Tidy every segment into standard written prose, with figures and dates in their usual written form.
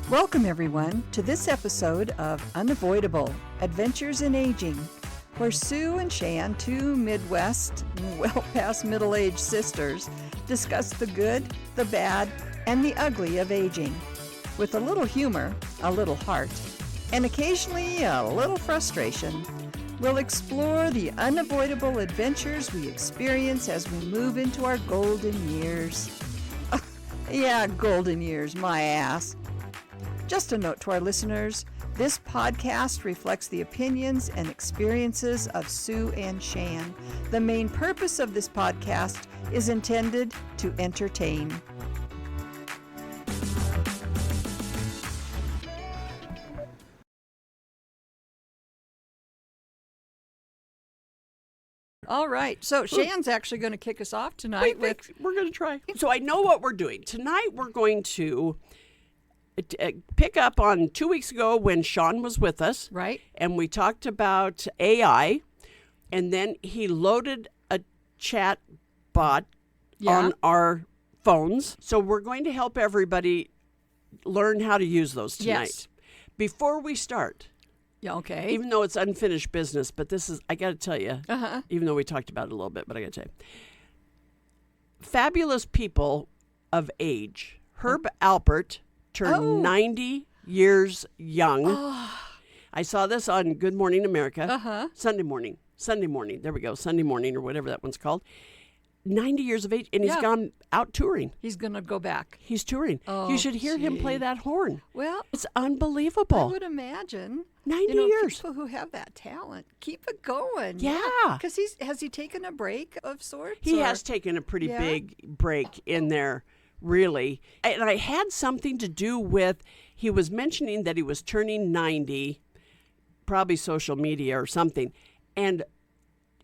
Welcome, everyone, to this episode of Unavoidable, Adventures in Aging, where Sue and Shan, two Midwest, well-past middle-aged sisters, discuss the good, the bad, and the ugly of aging. With a little humor, a little heart, and occasionally a little frustration, we'll explore the unavoidable adventures we experience as we move into our golden years. Yeah, golden years, my ass. Just a note to our listeners, this podcast reflects the opinions and experiences of Sue and Shan. The main purpose of this podcast is intended to entertain. All right, so Shan's actually going to kick us off tonight We're going to try. So I know what we're doing. Tonight we're going to pick up on 2 weeks ago when Sean was with us. Right. And we talked about AI, and then he loaded a chat bot on our phones. So we're going to help everybody learn how to use those tonight. Yes. Before we start, Okay. even though it's unfinished business, but this is, I got to tell you, even though we talked about it a little bit, but I got to tell you, fabulous people of age. Herb Alpert turned 90 years young. I saw this on Good Morning America. Sunday morning. There we go. Sunday morning or whatever that one's called. 90 years of age, and he's gone out touring. He's going to go back. He's touring. Oh, you should hear him play that horn. Well, It's unbelievable. I would imagine 90 years. People who have that talent, keep it going. Yeah. Because has he taken a break of sorts? He has taken a pretty big break in there, really. And I had something to do with, he was mentioning that he was turning 90, probably social media or something. And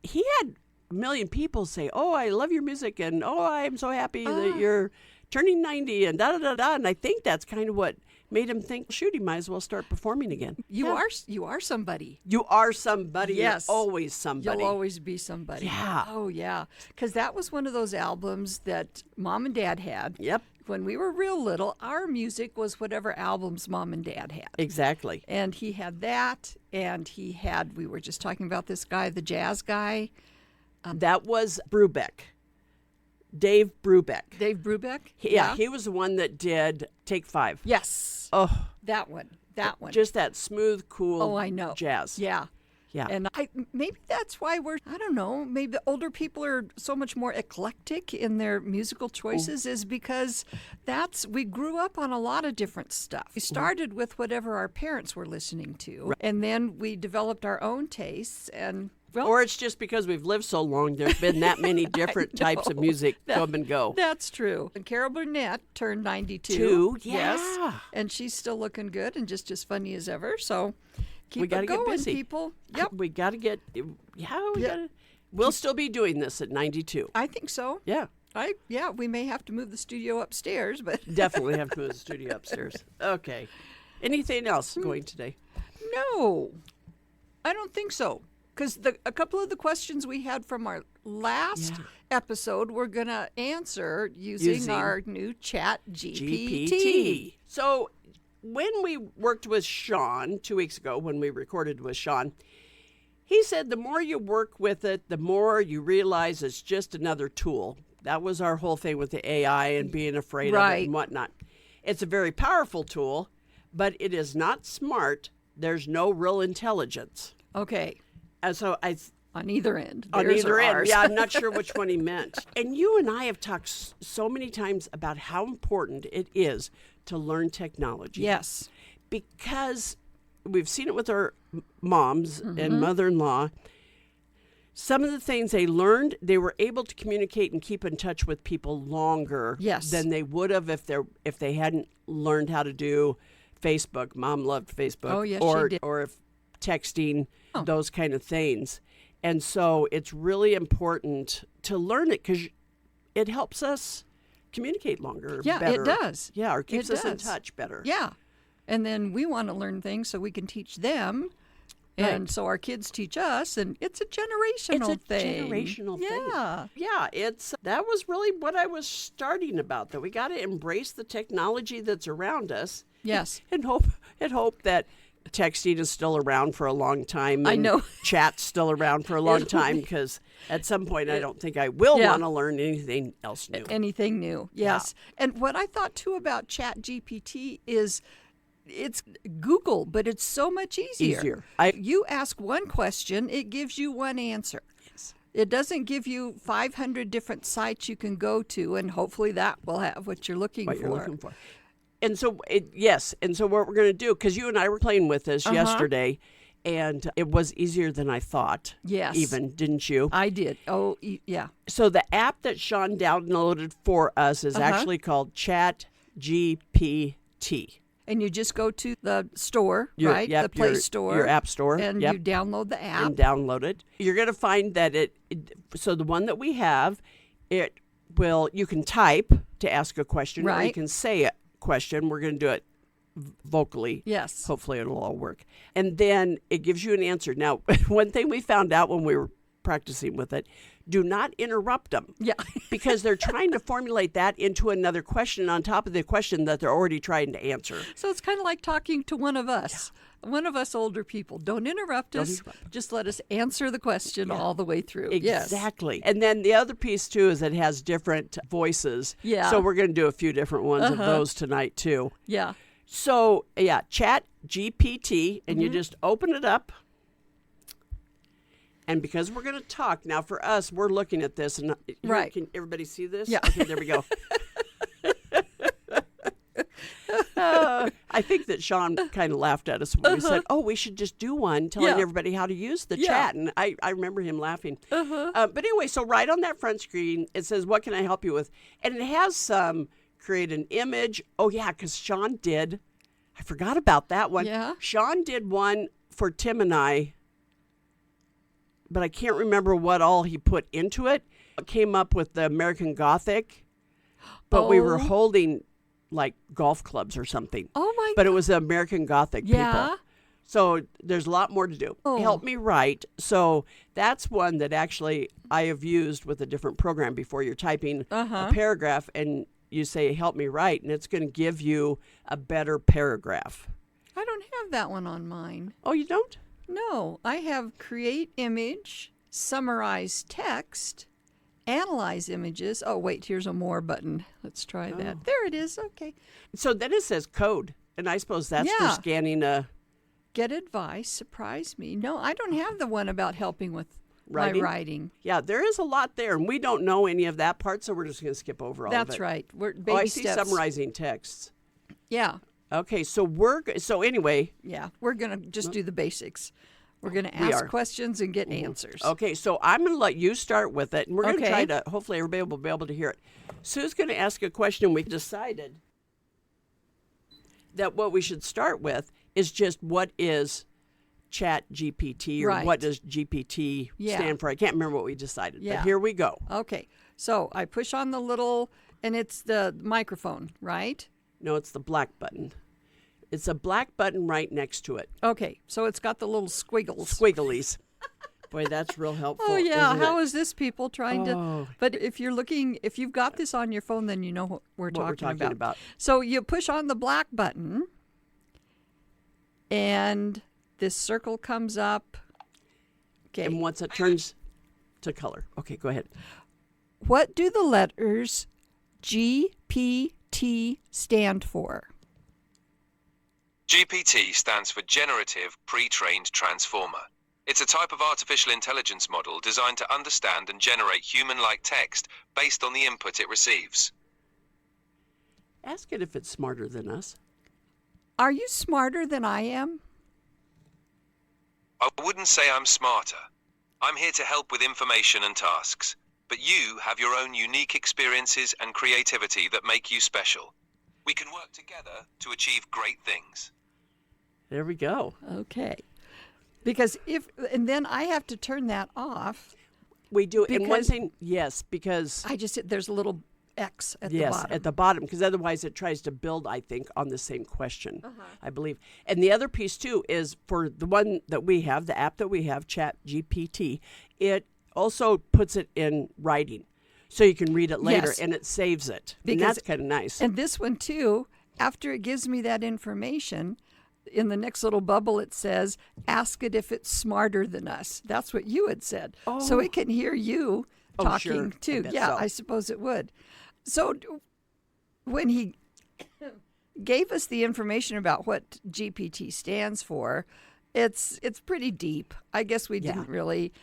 he had a million people say, "Oh, I love your music," and "Oh, I'm so happy that you're turning 90," and da-da-da-da. And I think that's kind of what made him think, shoot, he might as well start performing again. You are somebody. You are somebody. Yes. You're always somebody. You'll always be somebody. Yeah. Oh, yeah. Because that was one of those albums that Mom and Dad had. Yep. When we were real little, our music was whatever albums Mom and Dad had. Exactly. And he had that, and we were just talking about this guy, the jazz guy. That was Brubeck. Dave Brubeck. Dave Brubeck? Yeah, he was the one that did Take Five. Yes. Oh, That one. just that smooth, cool I know. jazz. Yeah. Yeah. And maybe that's why I don't know, maybe the older people are so much more eclectic in their musical choices is because we grew up on a lot of different stuff. We started with whatever our parents were listening to, and then we developed our own tastes and or it's just because we've lived so long, there's been that many different types of music come and go. That's true. And Carol Burnett turned 92. Yeah. Yes. And she's still looking good and just as funny as ever. So keep We got to it going, get busy. people. Yep. We got to get, we'll still be doing this at 92. I think so. Yeah. We may have to move the studio upstairs, but Definitely have to move the studio upstairs. Okay. Anything else going today? no, I don't think so. Because a couple of the questions we had from our last episode, we're going to answer using our new chat GPT. So when we worked with Sean 2 weeks ago, when we recorded with Sean, he said the more you work with it, the more you realize it's just another tool. That was our whole thing with the AI and being afraid of it and whatnot. It's a very powerful tool, but it is not smart. There's no real intelligence. Okay. And so On either end. on Theirs either or end. ours. Yeah, I'm not sure which one he meant. And you and I have talked so many times about how important it is to learn technology. Yes. Because we've seen it with our moms and mother-in-law. Some of the things they learned, they were able to communicate and keep in touch with people longer than they would have if they hadn't learned how to do Facebook. Mom loved Facebook. Oh, yes, or, she did. Or if texting, those kind of things. And so it's really important to learn it because it helps us communicate longer. Yeah, better. it does. Yeah, or keeps It us in does. touch better. Yeah. And then we want to learn things so we can teach them. And so our kids teach us, and it's a generational thing. Generational thing. Yeah. Yeah, that was really what I was starting about, that we got to embrace the technology that's around us. Yes. And hope that texting is still around for a long time. I know. Chat's still around for a long time, because at some point I don't think I will want to learn anything else new. Anything new, yes. Yeah. And what I thought, too, about ChatGPT is it's Google, but it's so much easier. You ask one question, it gives you one answer. Yes. It doesn't give you 500 different sites you can go to, and hopefully that will have what you're looking for. And so, and so what we're going to do, because you and I were playing with this yesterday, and it was easier than I thought. Yes. Even, didn't you? I did. Oh, yeah. So the app that Sean downloaded for us is actually called ChatGPT. And you just go to the store, right? Yep, the Play Store. Your app store. And you download the app. And download it. You're going to find that so the one that we have, you can type to ask a question, or you can say a question. We're going to do it vocally. Yes. Hopefully it'll all work. And then it gives you an answer. Now, one thing we found out when we were practicing with it, do not interrupt them. Yeah. Because they're trying to formulate that into another question on top of the question that they're already trying to answer. So it's kind of like talking to one of us. Yeah. One of us older people. Don't interrupt us. Just let us answer the question all the way through. Exactly. Yes. And then the other piece, too, is it has different voices. Yeah. So we're going to do a few different ones of those tonight, too. Yeah. So, Chat GPT, and you just open it up. And because we're going to talk, now for us, we're looking at this. And can everybody see this? Yeah. Okay, there we go. I think that Sean kind of laughed at us when we said, we should just do one telling everybody how to use the chat. And I remember him laughing. But anyway, so right on that front screen, it says, what can I help you with? And it has create an image. Oh, yeah, because Sean did. I forgot about that one. Yeah. Sean did one for Tim and I, but I can't remember what all he put into it. It came up with the American Gothic, but we were holding like golf clubs or something. Oh, my God. But it was the American Gothic people. So there's a lot more to do. Help me write. So that's one that actually I have used with a different program before. You're typing a paragraph and you say, help me write, and it's going to give you a better paragraph. I don't have that one on mine. Oh, you don't? No, I have create image, summarize text, analyze images. Oh, wait, here's a more button. Let's try that. There it is. Okay. So then it says code, and I suppose that's for scanning a... Get advice, surprise me. No, I don't have the one about helping with my writing. Yeah, there is a lot there, and we don't know any of that part, so we're just going to skip over all of it. That's right. We're baby I steps. see summarizing texts. Yeah. Okay, so anyway. Yeah, we're going to just do the basics. We're going to ask questions and get answers. Okay, so I'm going to let you start with it, and we're going to try to, hopefully everybody will be able to hear it. Sue's going to ask a question. We decided that what we should start with is just what is Chat GPT, or what does GPT stand for? I can't remember what we decided, but here we go. Okay, so I push on the little, and it's the microphone, right? No, it's the black button. It's a black button right next to it. Okay, so it's got the little squiggles. Squigglies. Boy, that's real helpful. Oh, yeah. How is this people trying to... But if you've got this on your phone, then you know what we're talking about. So you push on the black button, and this circle comes up. Okay. And once it turns to color. Okay, go ahead. What do the letters GPT stand for? GPT stands for Generative Pre-trained Transformer. It's a type of artificial intelligence model designed to understand and generate human-like text based on the input it receives. Ask it if it's smarter than us. Are you smarter than I am? I wouldn't say I'm smarter. I'm here to help with information and tasks. But you have your own unique experiences and creativity that make you special. We can work together to achieve great things. There we go. Okay. Because and then I have to turn that off. We do. And one thing, yes, because... there's a little X at the Yes, bottom. at the bottom, because otherwise it tries to build, I think, on the same question, I believe. And the other piece, too, is for the one that we have, the app that we have, ChatGPT, it also puts it in writing. So you can read it later, Yes. and it saves it. Because- and that's kind of nice. And this one, too, after it gives me that information, in the next little bubble it says, ask it if it's smarter than us. That's what you had said. So it can hear you talking, sure. I too. bet Yeah, so. I suppose it would. So when he gave us the information about what GPT stands for, it's pretty deep. I guess we didn't really.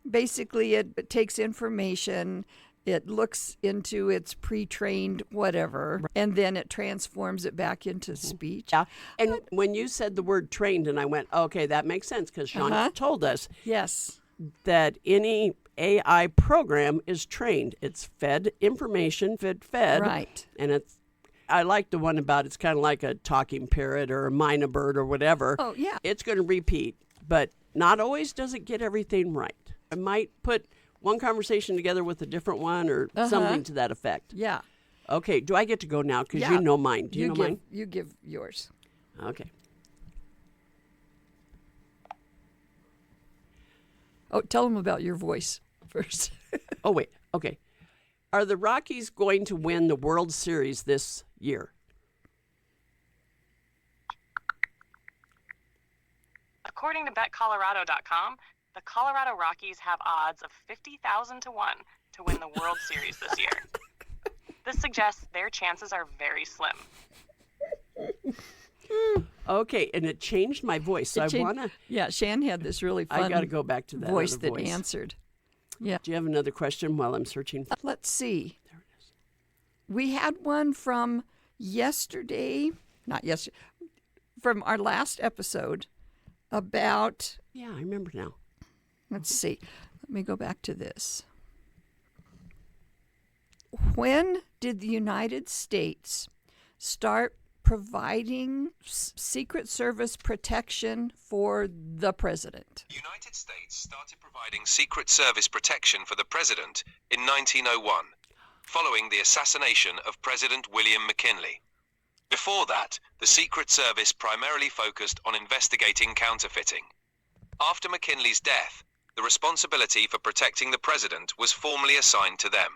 Basically, it takes information, it looks into its pre-trained whatever, and then it transforms it back into speech. Yeah. And when you said the word trained, and I went, okay, that makes sense, because Sean told us Yes. that any AI program is trained. It's fed information, fed. Right. And I like the one about it's kind of like a talking parrot or a minor bird or whatever. Oh, yeah. It's going to repeat, but not always does it get everything right. I might put one conversation together with a different one or something to that effect. Yeah. Okay, do I get to go now? Because Yeah. you know mine. Do you know mine? You give yours. Okay. Oh, tell them about your voice first. Oh, wait. Okay. Are the Rockies going to win the World Series this year? According to BetColorado.com, the Colorado Rockies have odds of 50,000 to 1 to win the World Series this year. This suggests their chances are very slim. Okay, and it changed my voice, so I want to... Yeah, Shan had this really fun I got to go back to that voice other that answered. Yeah. Do you have another question while I'm searching? Let's see. There it is. We had one from from our last episode about, Yeah, I remember now. let's see, let me go back to this. When did the United States start providing Secret Service protection for the president? The United States started providing Secret Service protection for the president in 1901, following the assassination of President William McKinley. Before that, the Secret Service primarily focused on investigating counterfeiting. After McKinley's death, the responsibility for protecting the president was formally assigned to them.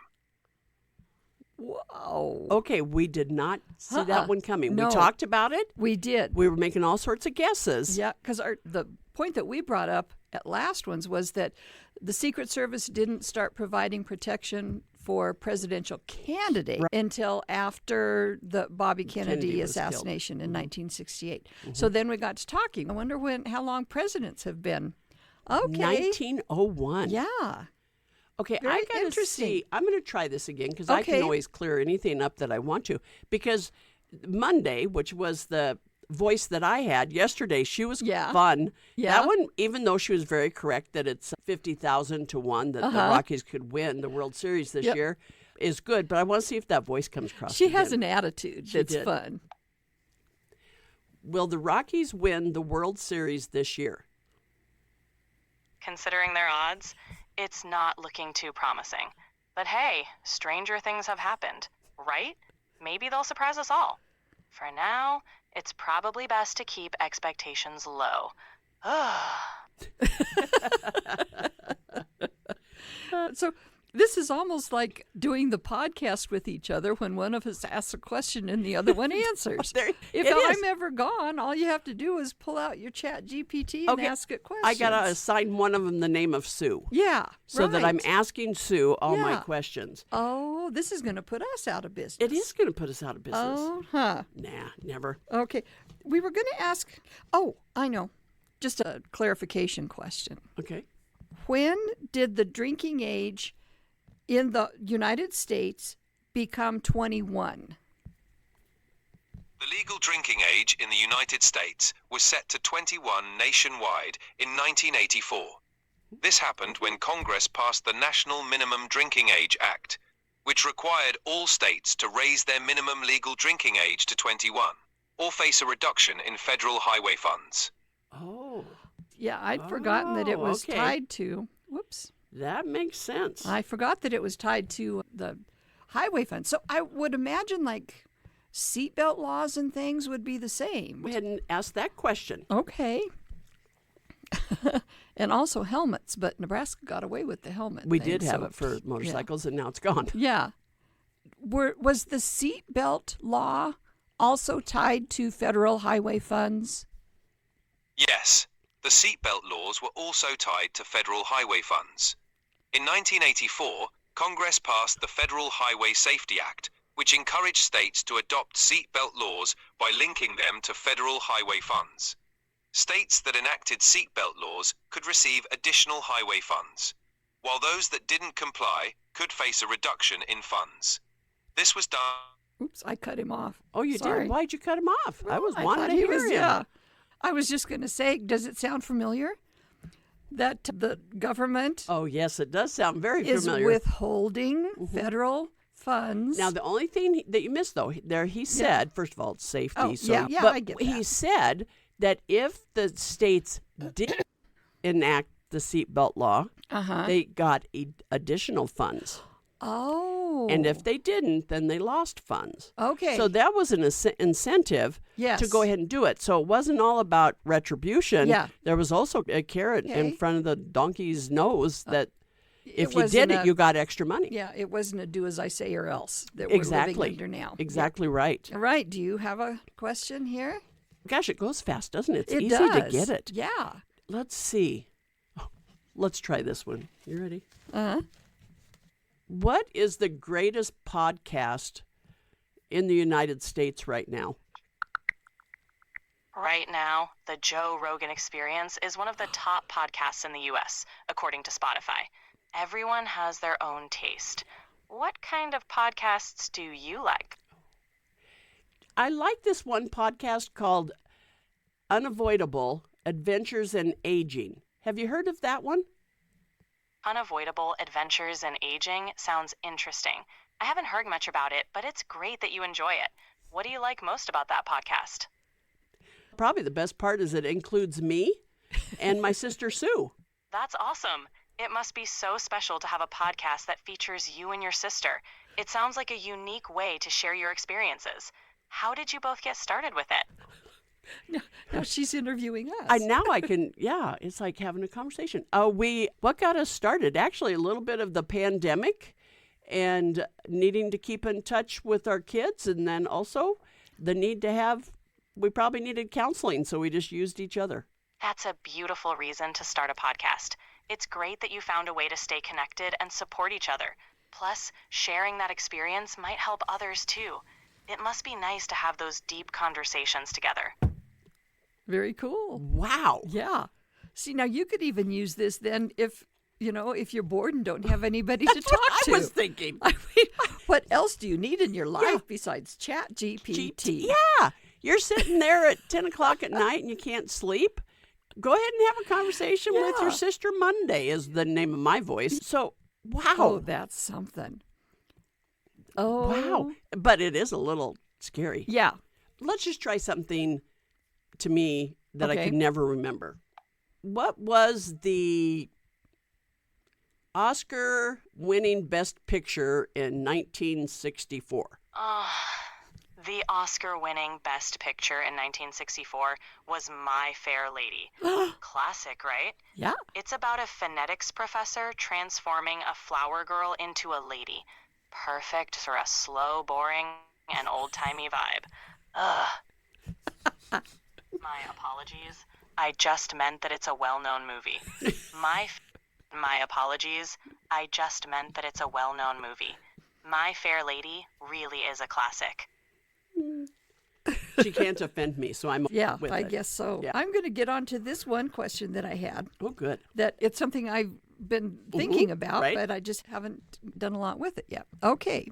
Whoa. Okay, we did not see that one coming. No. We talked about it. We did. We were making all sorts of guesses. Yeah, because the point that we brought up at last ones was that the Secret Service didn't start providing protection for presidential candidate until after the Bobby Kennedy was killed. assassination in 1968. So then we got to talking. I wonder how long presidents have been. Okay. 1901. Yeah. Okay, Very I got to interesting. see. I'm going to try this again because I Okay. can always clear anything up that I want to. Because Monday, which was the voice that I had yesterday, she was fun. Yeah. That one, even though she was very correct that it's 50,000 to 1 that the Rockies could win the World Series this year, is good. But I want to see if that voice comes across. She has again. an attitude She that's did. fun. Will the Rockies win the World Series this year? Considering their odds, it's not looking too promising. But hey, stranger things have happened, right? Maybe they'll surprise us all. For now, it's probably best to keep expectations low. So this is almost like doing the podcast with each other when one of us asks a question and the other one answers. There- If it I'm is. ever gone, all you have to do is pull out your Chat GPT and Okay, ask it questions. I got to assign one of them the name of Sue. Yeah, So that I'm right. asking Sue all my Yeah. questions. Oh, this is going to put us out of business. It is going to put us out of business. Oh, huh. Nah, never. Okay. We were going to ask, I know, just a clarification question. Okay. When did the drinking age in the United States become 21? The legal drinking age in the United States was set to 21 nationwide in 1984. This happened when Congress passed the National Minimum Drinking Age Act, which required all states to raise their minimum legal drinking age to 21, or face a reduction in federal highway funds. Oh, Yeah, I'd forgotten that it was okay. tied to, that makes sense. I forgot that it was tied to the highway funds. So I would imagine like seatbelt laws and things would be the same. Go ahead and ask that question. Okay. And also helmets, but Nebraska got away with the helmet. We thing, did have so- it for motorcycles, and now it's gone. Yeah. Was the seatbelt law also tied to federal highway funds? Yes, the seatbelt laws were also tied to federal highway funds. In 1984, Congress passed the Federal Highway Safety Act, which encouraged states to adopt seatbelt laws by linking them to federal highway funds. States that enacted seatbelt laws could receive additional highway funds, while those that didn't comply could face a reduction in funds. This was done. Oops, I cut him off. Oh, you Sorry. did? Why'd you cut him off? I was I wanting thought to he hear was- him. Yeah. I was just going to say, does it sound familiar? That the government Oh, yes, it does sound very is familiar. withholding federal funds. Now, the only thing that you missed, though, there he said, first of all, it's safety. Oh, so, yeah, but I get he that. said that if the states did enact the seatbelt law, they got additional funds. Oh. And if they didn't, then they lost funds. Okay. So that was an incentive Yes. to go ahead and do it. So it wasn't all about retribution. Yeah. There was also a carrot Okay. in front of the donkey's nose that if you wasn't did it, a- you got extra money. Yeah, it wasn't a do as I say or else that Exactly. we're living under now. Exactly right. All right. Do you have a question here? Gosh, it goes fast, doesn't it? It's It easy to does. get it. Yeah. Let's see. Oh, let's try this one. You ready? Uh-huh. What is the greatest podcast in the United States right now? Right now, the Joe Rogan Experience is one of the top podcasts in the U.S., according to Spotify. Everyone has their own taste. What kind of podcasts do you like? I like this one podcast called Unavoidable Adventures in Aging. Have you heard of that one? Unavoidable Adventures in Aging sounds interesting. I haven't heard much about it, but it's great that you enjoy it. What do you like most about that podcast? Probably the best part is it includes me and my sister Sue. That's awesome. It must be so special to have a podcast that features you and your sister. It sounds like a unique way to share your experiences. How did you both get started with it? Now she's interviewing us. I can, yeah, it's like having a conversation. What got us started? Actually, a little bit of the pandemic and needing to keep in touch with our kids, and then also the need to have, we probably needed counseling, so we just used each other. That's a beautiful reason to start a podcast. It's great that you found a way to stay connected and support each other. Plus, sharing that experience might help others too. It must be nice to have those deep conversations together. Very cool. Wow. Yeah. See, now you could even use this then if you're bored and don't have anybody to talk I to. was thinking. I mean, what else do you need in your life besides chat GPT? Yeah. You're sitting there at 10 o'clock at night and you can't sleep. Go ahead and have a conversation with Yeah. your sister Monday is the name of my voice. So, wow. Oh, that's something. Oh. Wow. But it is a little scary. Yeah. Let's just try something to me that I Okay. could never remember. What was the Oscar-winning Best Picture in 1964? The Oscar-winning Best Picture in 1964 was My Fair Lady. Classic, right? Yeah. It's about a phonetics professor transforming a flower girl into a lady. Perfect for a slow, boring, and old-timey vibe. Ugh. My apologies. I just meant that it's a well-known movie. My apologies. I just meant that it's a well-known movie. My Fair Lady really is a classic. She can't offend me, so I'm Yeah, with I it. guess so. Yeah. I'm going to get on to this one question that I had. Oh, good. That it's something I've been thinking about, right. but I just haven't done a lot with it yet. Okay.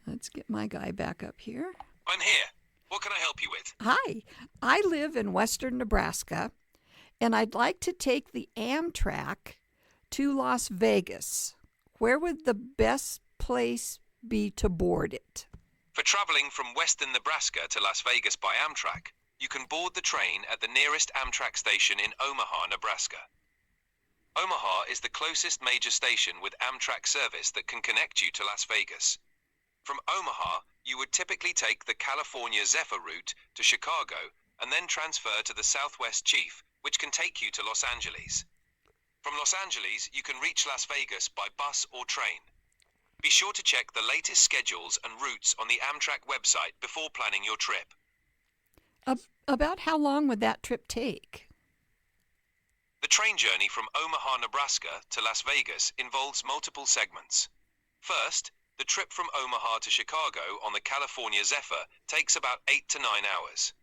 Let's get my guy back up here. I'm here. What can I help you with? Hi. I live in western Nebraska, and I'd like to take the Amtrak to Las Vegas. Where would the best place be to board it? For traveling from western Nebraska to Las Vegas by Amtrak, you can board the train at the nearest Amtrak station in Omaha, Nebraska. Omaha is the closest major station with Amtrak service that can connect you to Las Vegas. From Omaha, you would typically take the California Zephyr route to Chicago and then transfer to the Southwest Chief, which can take you to Los Angeles. From Los Angeles, you can reach Las Vegas by bus or train. Be sure to check the latest schedules and routes on the Amtrak website before planning your trip. About how long would that trip take? The train journey from Omaha, Nebraska to Las Vegas involves multiple segments. First, the trip from Omaha to Chicago on the California Zephyr takes about 8 to 9 hours.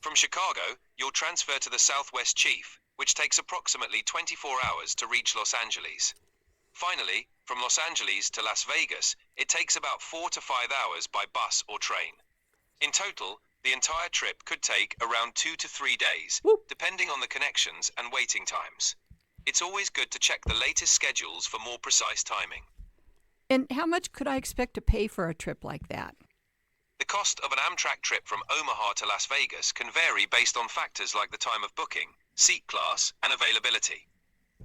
From Chicago, you'll transfer to the Southwest Chief, which takes approximately 24 hours to reach Los Angeles. Finally, from Los Angeles to Las Vegas, it takes about 4 to 5 hours by bus or train. In total, the entire trip could take around 2 to 3 days, depending on the connections and waiting times. It's always good to check the latest schedules for more precise timing. And how much could I expect to pay for a trip like that? The cost of an Amtrak trip from Omaha to Las Vegas can vary based on factors like the time of booking, seat class, and availability.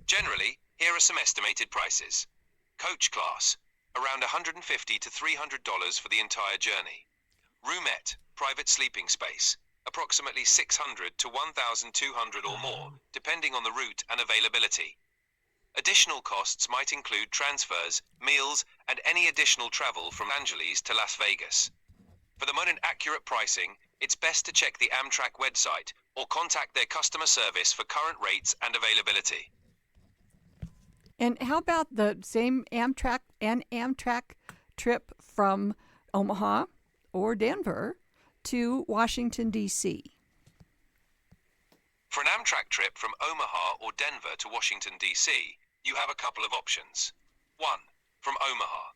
Generally, here are some estimated prices. Coach class, around $150 to $300 for the entire journey. Roomette, private sleeping space, approximately $600 to $1,200 or more, depending on the route and availability. Additional costs might include transfers, meals, and any additional travel from Los Angeles to Las Vegas. For the most accurate pricing, it's best to check the Amtrak website or contact their customer service for current rates and availability. And how about the same Amtrak trip from Omaha or Denver to Washington, D.C.? For an Amtrak trip from Omaha or Denver to Washington, D.C., you have a couple of options. 1. From Omaha.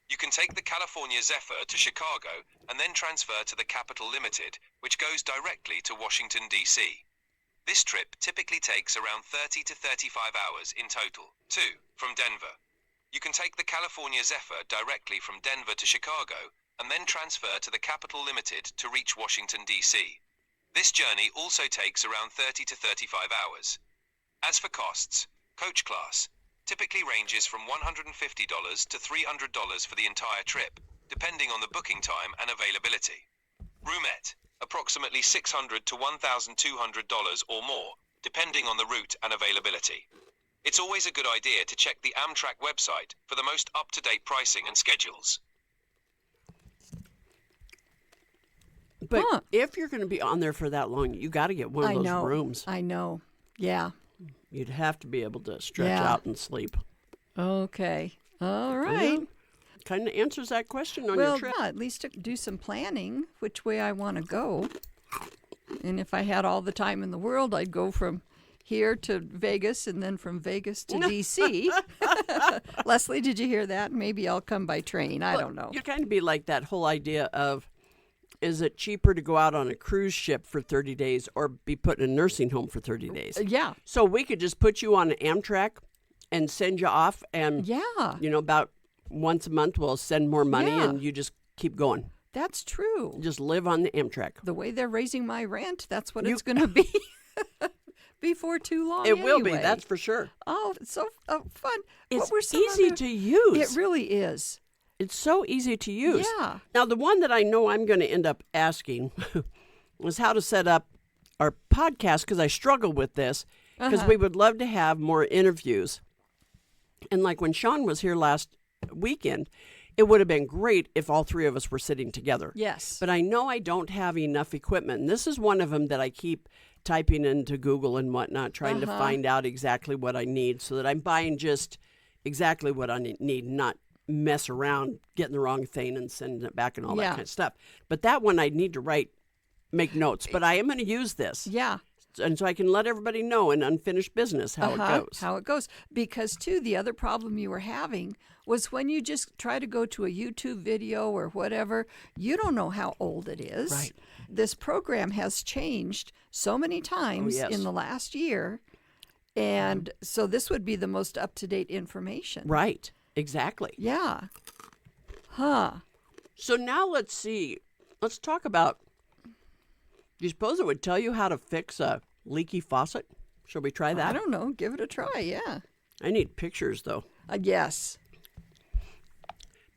You can take the California Zephyr to Chicago and then transfer to the Capital Limited, which goes directly to Washington, D.C. This trip typically takes around 30 to 35 hours in total. 2. From Denver. You can take the California Zephyr directly from Denver to Chicago and then transfer to the Capital Limited to reach Washington, D.C. This journey also takes around 30 to 35 hours. As for costs, coach class typically ranges from $150 to $300 for the entire trip, depending on the booking time and availability. Roomette, approximately $600 to $1,200 or more, depending on the route and availability. It's always a good idea to check the Amtrak website for the most up-to-date pricing and schedules. But if you're going to be on there for that long, you got to get one of those rooms. I know. Yeah. You'd have to be able to stretch out and sleep. Okay. All right. Yeah. Kind of answers that question on well, your trip. Yeah, at least to do some planning, which way I want to go. And if I had all the time in the world, I'd go from here to Vegas and then from Vegas to D.C. Leslie, did you hear that? Maybe I'll come by train. I don't know. You'd kind of be like that whole idea of, is it cheaper to go out on a cruise ship for 30 days or be put in a nursing home for 30 days? Yeah. So we could just put you on an Amtrak and send you off and, about once a month we'll send more money and you just keep going. That's true. Just live on the Amtrak. The way they're raising my rent, that's what it's going to be before too long. It will be, that's for sure. Oh, it's so fun. It's easy to use. It really is. It's so easy to use. Yeah. Now, the one that I know I'm going to end up asking was how to set up our podcast, because I struggle with this, because we would love to have more interviews. And like when Sean was here last weekend, it would have been great if all three of us were sitting together. Yes. But I know I don't have enough equipment. And this is one of them that I keep typing into Google and whatnot, trying to find out exactly what I need so that I'm buying just exactly what I need, not mess around, getting the wrong thing and sending it back and all that kind of stuff. But that one I need to make notes. But I am going to use this. Yeah. And so I can let everybody know in unfinished business how it goes. How it goes. Because, too, the other problem you were having was when you just try to go to a YouTube video or whatever, you don't know how old it is. Right. This program has changed so many times in the last year. And so this would be the most up-to-date information. Right. Exactly. Yeah. Huh. So now let's see. Let's talk about, do you suppose it would tell you how to fix a leaky faucet? Shall we try that? I don't know. Give it a try, yeah. I need pictures, though. Yes.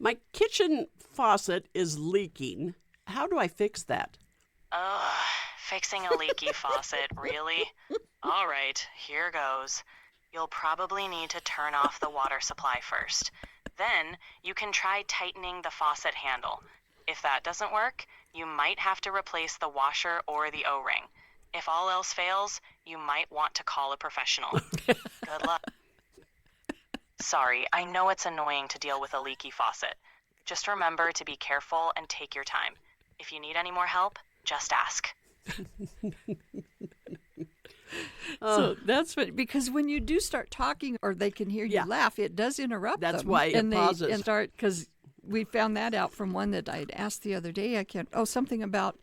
My kitchen faucet is leaking. How do I fix that? Ugh, fixing a leaky faucet, really? All right, here goes. You'll probably need to turn off the water supply first. Then you can try tightening the faucet handle. If that doesn't work, you might have to replace the washer or the O-ring. If all else fails, you might want to call a professional. Good luck. Sorry, I know it's annoying to deal with a leaky faucet. Just remember to be careful and take your time. If you need any more help, just ask. So that's what, because when you do start talking or they can hear you laugh, it does interrupt them. That's why it pauses. And start, because we found that out from one that I'd asked the other day. Something about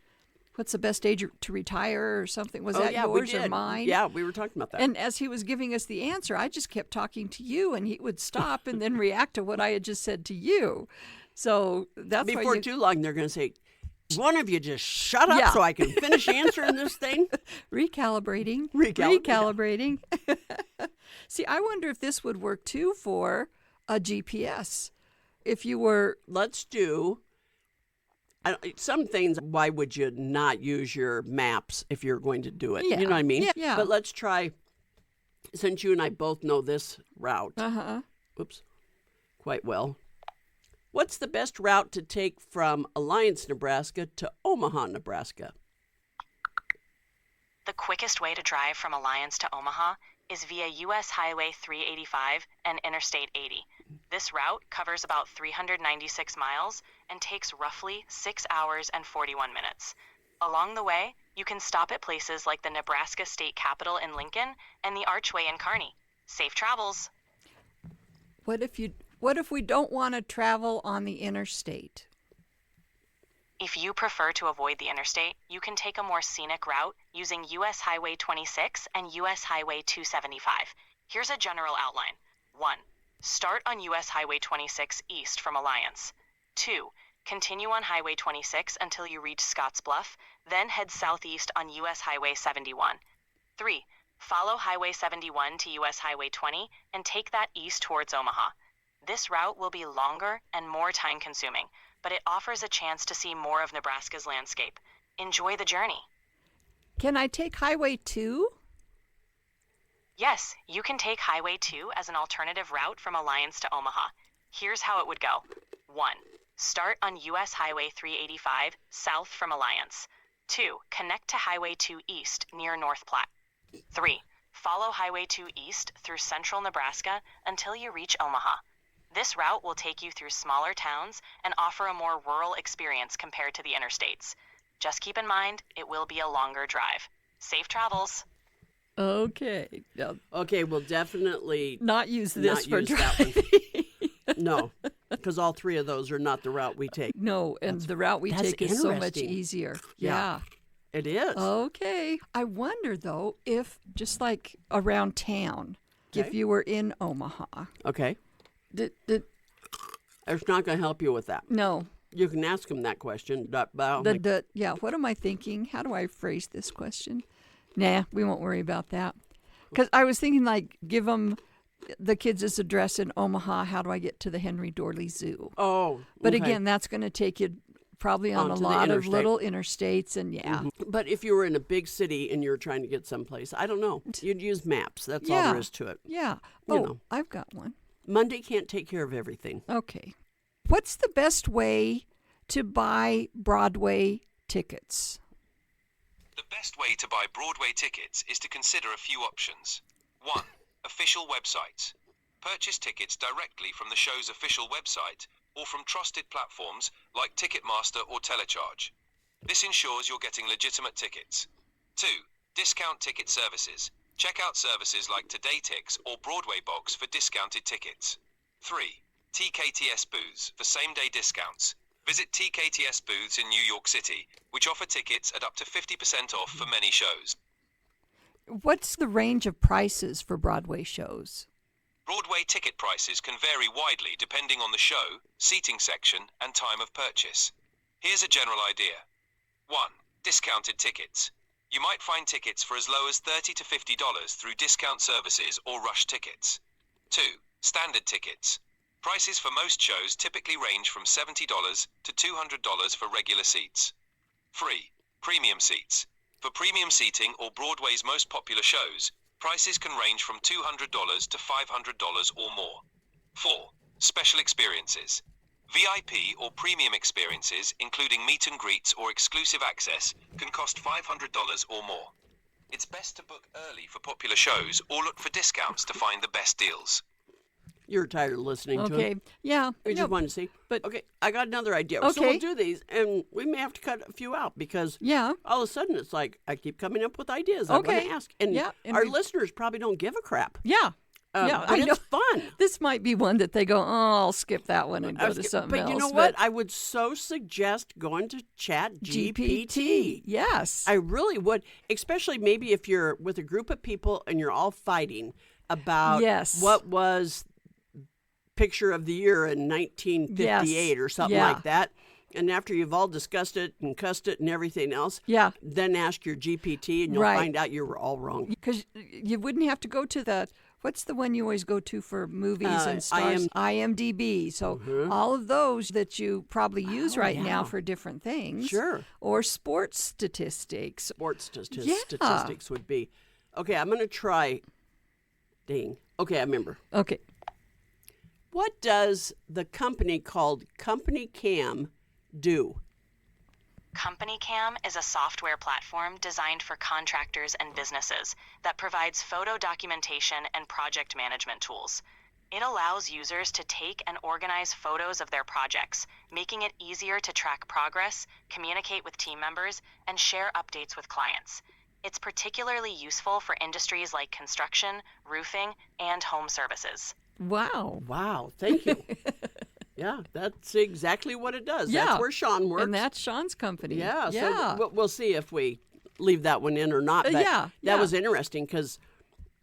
what's the best age to retire or something. Was that yours or mine? Yeah, we were talking about that. And as he was giving us the answer, I just kept talking to you, and he would stop and then react to what I had just said to you. So that's before why too long, they're going to say, one of you just shut up so I can finish answering this thing. Recalibrating. See, I wonder if this would work too for a GPS. If you were... Let's do... some things, why would you not use your maps if you're going to do it? Yeah. You know what I mean? Yeah. But let's try, since you and I both know this route. Oops. Quite well. What's the best route to take from Alliance, Nebraska to Omaha, Nebraska? The quickest way to drive from Alliance to Omaha is via U.S. Highway 385 and Interstate 80. This route covers about 396 miles and takes roughly 6 hours and 41 minutes. Along the way, you can stop at places like the Nebraska State Capitol in Lincoln and the Archway in Kearney. Safe travels. What if we don't want to travel on the interstate? If you prefer to avoid the interstate, you can take a more scenic route using U.S. Highway 26 and U.S. Highway 275. Here's a general outline. 1. Start on U.S. Highway 26 east from Alliance. 2. Continue on Highway 26 until you reach Scottsbluff, then head southeast on U.S. Highway 71. 3. Follow Highway 71 to U.S. Highway 20 and take that east towards Omaha. This route will be longer and more time-consuming, but it offers a chance to see more of Nebraska's landscape. Enjoy the journey. Can I take Highway 2? Yes, you can take Highway 2 as an alternative route from Alliance to Omaha. Here's how it would go. 1. Start on U.S. Highway 385 south from Alliance. 2. Connect to Highway 2 east near North Platte. 3. Follow Highway 2 east through central Nebraska until you reach Omaha. This route will take you through smaller towns and offer a more rural experience compared to the interstates. Just keep in mind, it will be a longer drive. Safe travels. Okay. Okay, we'll definitely not use this for driving. No, because all three of those are not the route we take. No, and the route we take is so much easier. Yeah. It is. Okay. I wonder, though, if just like around town, if you were in Omaha. Okay. It's not going to help you with that. No. You can ask them that question. What am I thinking? How do I phrase this question? Nah, we won't worry about that. Because I was thinking, like, give them the kids' address in Omaha. How do I get to the Henry Dorley Zoo? Oh. But again, that's going to take you probably on a lot of little interstates. And But if you were in a big city and you were trying to get someplace, I don't know. You'd use maps. That's all there is to it. Yeah. I've got one. Monday can't take care of everything. Okay. What's the best way to buy Broadway tickets? The best way to buy Broadway tickets is to consider a few options. 1. Official websites. Purchase tickets directly from the show's official website or from trusted platforms like Ticketmaster or Telecharge. This ensures you're getting legitimate tickets. 2. Discount ticket services. Check out services like TodayTix or Broadway Box for discounted tickets. 3. TKTS booths for same-day discounts. Visit TKTS booths in New York City, which offer tickets at up to 50% off for many shows. What's the range of prices for Broadway shows? Broadway ticket prices can vary widely depending on the show, seating section, and time of purchase. Here's a general idea. 1. Discounted tickets. You might find tickets for as low as $30 to $50 through discount services or rush tickets. 2. Standard tickets. Prices for most shows typically range from $70 to $200 for regular seats. Free. Premium seats. For premium seating or Broadway's most popular shows, prices can range from $200 to $500 or more. 4. Special experiences. VIP or premium experiences, including meet and greets or exclusive access, can cost $500 or more. It's best to book early for popular shows or look for discounts to find the best deals. You're tired of listening to Okay. him. Yeah. We just Yep. wanted to see. But- okay, I got another idea. So Okay. we'll do these, and we may have to cut a few out because Yeah. all of a sudden it's like I keep coming up with ideas I want Okay. to ask. And Yeah, and our we- listeners probably don't give a crap. Yeah. Yeah, but I know. it's fun. This might be one that they go, oh, I'll skip that one and go to something but else. you know what? I would so suggest going to Chat GPT. Yes. I really would, especially maybe if you're with a group of people and you're all fighting about Yes. what was picture of the year in 1958 or something Yeah. like that. And after you've all discussed it and cussed it and everything else, Yeah. then ask your GPT and you'll Right. find out you were all wrong. Because you wouldn't have to go to the, what's the one you always go to for movies and stars? IMDb. So all of those that you probably use right now for different things. Sure. Or sports statistics. Sports Yeah. statistics would be. Okay, I'm going to try. Dang. Okay, I remember. Okay. What does the company called Company Cam do? Company Cam is a software platform designed for contractors and businesses that provides photo documentation and project management tools. It allows users to take and organize photos of their projects, making it easier to track progress, communicate with team members, and share updates with clients. It's particularly useful for industries like construction, roofing, and home services. Wow. Wow, thank you. Yeah, that's exactly what it does. Yeah. That's where Sean works. And that's Sean's company. Yeah, Yeah. so we'll see if we leave that one in or not. But yeah. that was interesting because,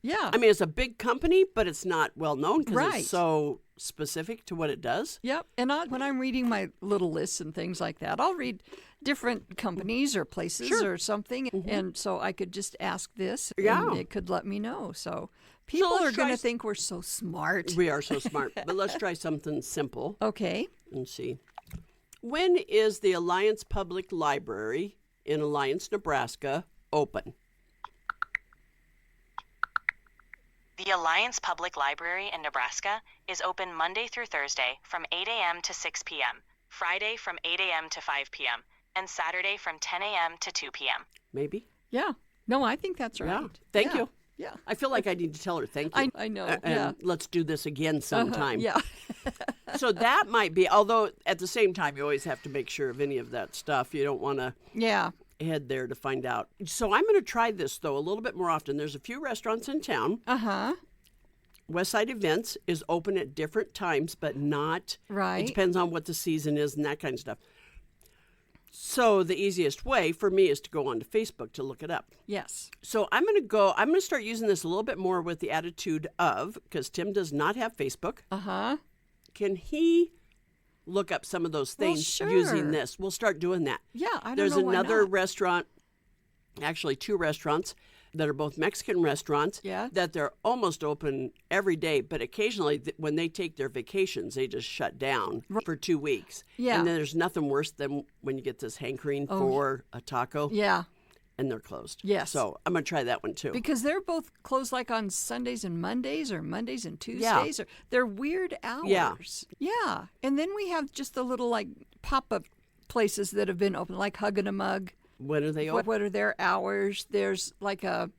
Yeah. I mean, it's a big company, but it's not well known because Right. it's so specific to what it does. Yep. And when I'm reading my little lists and things like that, I'll read different companies or places or something. And so I could just ask this Yeah. and it could let me know. So people let's are going try to think we're so smart. We are so smart. But let's try something simple Okay. and see. When is the Alliance Public Library in Alliance, Nebraska open? The Alliance Public Library in Nebraska is open Monday through Thursday from 8 a.m. to 6 p.m., Friday from 8 a.m. to 5 p.m., and Saturday from 10 a.m. to 2 p.m. Maybe. Yeah. No, I think that's right. Yeah. Thank Yeah. you. Yeah. I feel like I need to tell her thank you. I know. And Yeah. let's do this again sometime. Yeah. So that might be, although at the same time, you always have to make sure of any of that stuff. You don't want to Yeah. head there to find out. So I'm going to try this, though, a little bit more often. There's a few restaurants in town. Uh-huh. Westside Events is open at different times, but not. Right. It depends on what the season is and that kind of stuff. So the easiest way for me is to go onto Facebook to look it up. Yes. So I'm going to start using this a little bit more with the attitude of, because Tim does not have Facebook. Uh-huh. Can he look up some of those Well, things sure. using this? We'll start doing that. Yeah, I don't There's know why another not. restaurant, actually two restaurants that are both Mexican restaurants. Yeah. That they're almost open every day, but occasionally when they take their vacations, they just shut down for 2 weeks. Yeah. And then there's nothing worse than when you get this hankering for a taco Yeah. and they're closed. Yes. So I'm going to try that one too. Because they're both closed like on Sundays and Mondays or Mondays and Tuesdays. Or they're weird hours. Yeah. Yeah. And then we have just the little like pop-up places that have been open, like Hug and a Mug. When are they open? What are their hours? There's like a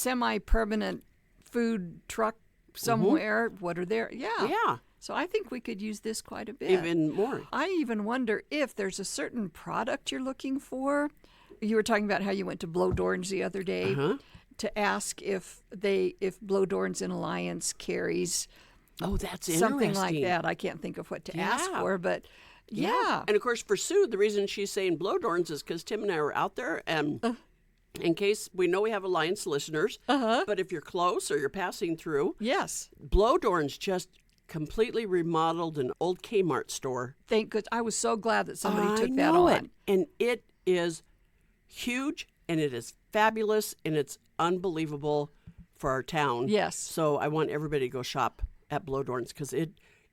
semi-permanent food truck somewhere. What are their? Yeah. Yeah. So I think we could use this quite a bit. Even more. I even wonder if there's a certain product you're looking for. You were talking about how you went to Blow Dorns the other day to ask if Blow Dorns in Alliance carries Oh, that's something like interesting. that. I can't think of what to ask Yeah. for, but yeah. And of course, for Sue, the reason she's saying Blowdorns is because Tim and I were out there, and in case we know we have Alliance listeners, but if you're close or you're passing through, Yes. Blowdorns just completely remodeled an old Kmart store. Thank goodness. I was so glad that somebody took that know on. it. And it is huge, and it is fabulous, and it's unbelievable for our town. Yes. So I want everybody to go shop at Blowdorns because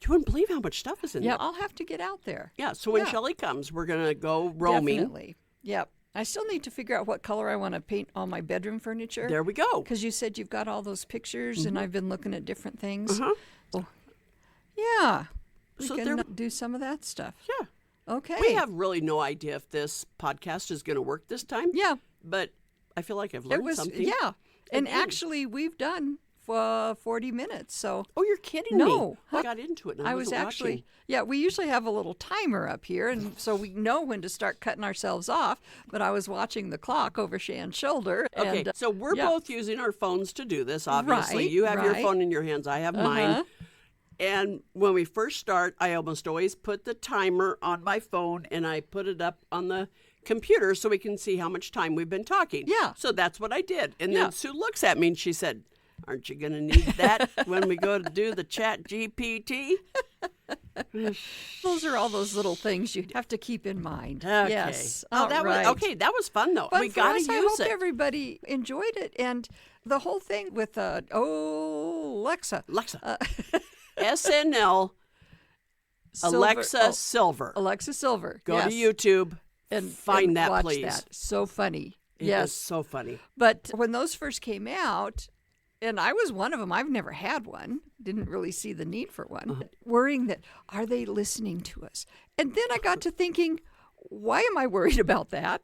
You wouldn't believe how much stuff is in Yeah, there. I'll have to get out there. Yeah, so when Yeah. Shelley comes, we're going to go roaming. Definitely. Yep. I still need to figure out what color I want to paint all my bedroom furniture. There we go. Because you said you've got all those pictures, and I've been looking at different things. Uh-huh. Oh, yeah. We So can there- do some of that stuff. Yeah. Okay. We have really no idea if this podcast is going to work this time. Yeah. But I feel like I've It learned was, something. yeah. And Again. actually, we've done 40 minutes, so. Oh, you're kidding me. No. I got into it and I was wasn't actually, watching. yeah, we usually have a little timer up here, and so we know when to start cutting ourselves off. But I was watching the clock over Shan's shoulder. Okay, and, so we're yeah. both using our phones to do this, obviously. Right, You have your right. phone in your hands. I have mine. And when we first start, I almost always put the timer on my phone and I put it up on the computer so we can see how much time we've been talking. Yeah. So that's what I did. And Yeah. then Sue looks at me and she said, aren't you going to need that when we go to do the chat GPT? Those are all those little things you have to keep in mind. Okay. Yes. Oh, All that right. was okay. That was fun though. But we for got to us, I use hope it. everybody enjoyed it. And the whole thing with, Alexa. Alexa. SNL. Silver- Alexa Silver. Alexa Silver. Go to yes. YouTube and find and that, watch please. That. So funny. It yes. is so funny. But when those first came out, and I was one of them, I've never had one, didn't really see the need for one, worrying that, are they listening to us? And then I got to thinking, why am I worried about that?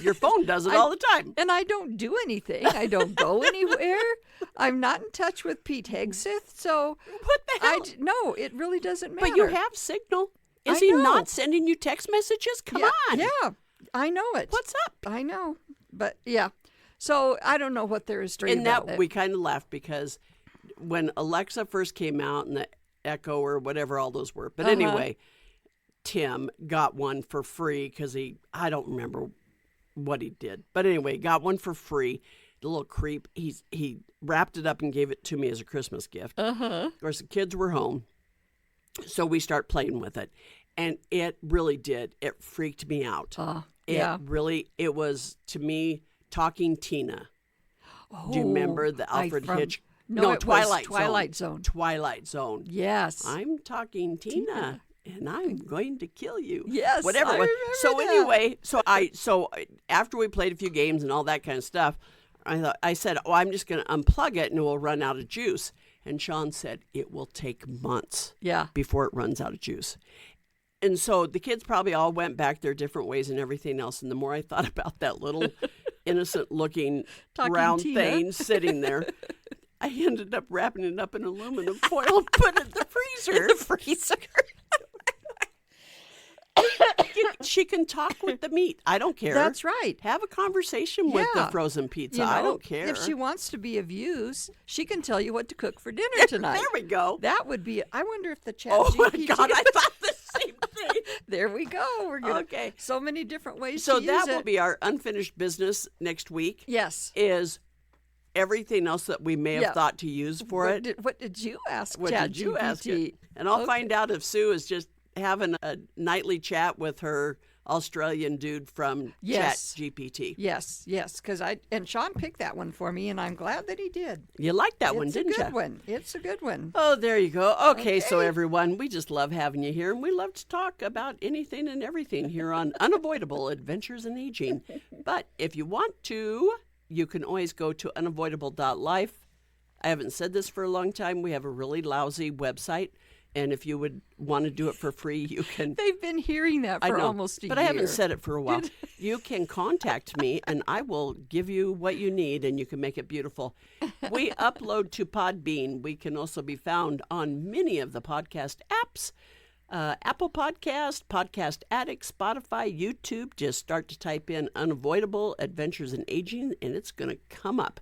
Your phone does it all the time. And I don't do anything. I don't go anywhere. I'm not in touch with Pete Hegseth. So What the hell? no, it really doesn't matter. But you have Signal. Is I he know. not sending you text messages? Come on. Yeah, I know it. What's up? I know. But yeah. So I don't know what there is straight And about that we kind of laughed because when Alexa first came out and the Echo or whatever all those were. But anyway, Tim got one for free because I don't remember what he did. But anyway, got one for free. The little creep. He wrapped it up and gave it to me as a Christmas gift. Of course, the kids were home. So we start playing with it. And it really did. It freaked me out. yeah. It was, to me, Talking Tina. Do you remember the Alfred Hitchcock? No, it was Twilight Twilight Zone. Twilight Zone. Yes. I'm talking Tina, and I'm going to kill you. Yes, whatever. I it was. remember So that. anyway, so after we played a few games and all that kind of stuff, I said, "Oh, I'm just going to unplug it, and it will run out of juice." And Sean said, "It will take months, Yeah. before it runs out of juice." And so the kids probably all went back their different ways and everything else. And the more I thought about that little innocent-looking Talking round Tina. thing sitting there, I ended up wrapping it up in aluminum foil and put it in the freezer. The freezer. She can talk with the meat. I don't care. That's right. Have a conversation with the Yeah. frozen pizza. You know, I don't care. If she wants to be of use, she can tell you what to cook for dinner tonight. There we go. That would be. I wonder if the chat. Oh my GPT God! I thought the same thing. There we go. We're gonna. Okay. So many different ways. So to that use will it. be our unfinished business next week. Yes. Is everything else that we may have Yeah. thought to use for it. What did you ask? What did you ask ChatGPT? it? And I'll Okay. find out if Sue is just having a nightly chat with her Australian dude from Yes. ChatGPT. Yes, because and Sean picked that one for me, and I'm glad that he did. You liked that one, It's didn't a good you? one. It's a good one. Oh, there you go. Okay, so Okay. everyone, we just love having you here, and we love to talk about anything and everything here on Unavoidable Adventures in Aging. But if you want to, you can always go to unavoidable.life. I haven't said this for a long time. We have a really lousy website, and if you would want to do it for free, you can. They've been hearing that I for know, almost a year. but I haven't said it for a while. You can contact me, and I will give you what you need, and you can make it beautiful. We upload to Podbean. We can also be found on many of the podcast apps. Apple Podcast, Podcast Addict, Spotify, YouTube. Just start to type in Unavoidable Adventures in Aging, and it's going to come up.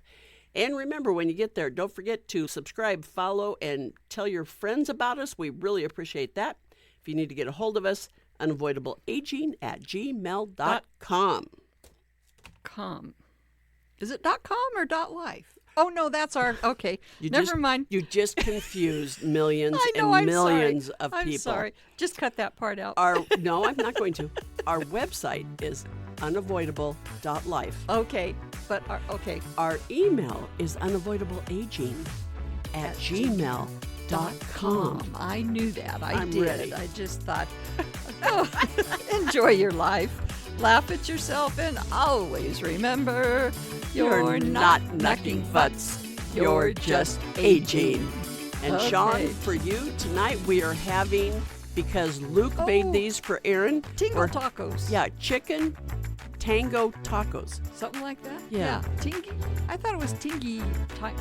And remember, when you get there, don't forget to subscribe, follow, and tell your friends about us. We really appreciate that. If you need to get a hold of us, unavoidableaging@gmail.com. .com. Is it .com or .life? Oh no, that's our okay. Never mind. You just confused millions I know. and I'm millions sorry. of I'm people. sorry. Just cut that part out. No, I'm not going to. Our website is unavoidable.life. Okay, but okay. Our email is unavoidableaging@gmail.com. gmail.com. I knew that. I'm did. ready. I just thought, oh, enjoy your life, laugh at yourself, and always remember You're not knucking butts. You're just aging. And Okay. Sean, for you tonight, we are having, because Luke made these for Aaron. Tingle we're- tacos. Yeah, chicken tango tacos. Something like that? Yeah. Tingy? I thought it was tingy.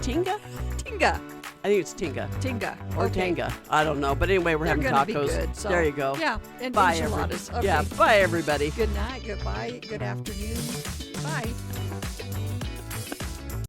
Tinga? Tinga. I think it's Tinga. Tinga. Or Okay. Tanga. I don't know. But anyway, we're They're having gonna be tacos. good, so- There you go. Yeah. And Bye, enchiladas. Yeah, bye, everybody. Good night, goodbye, good afternoon. Bye.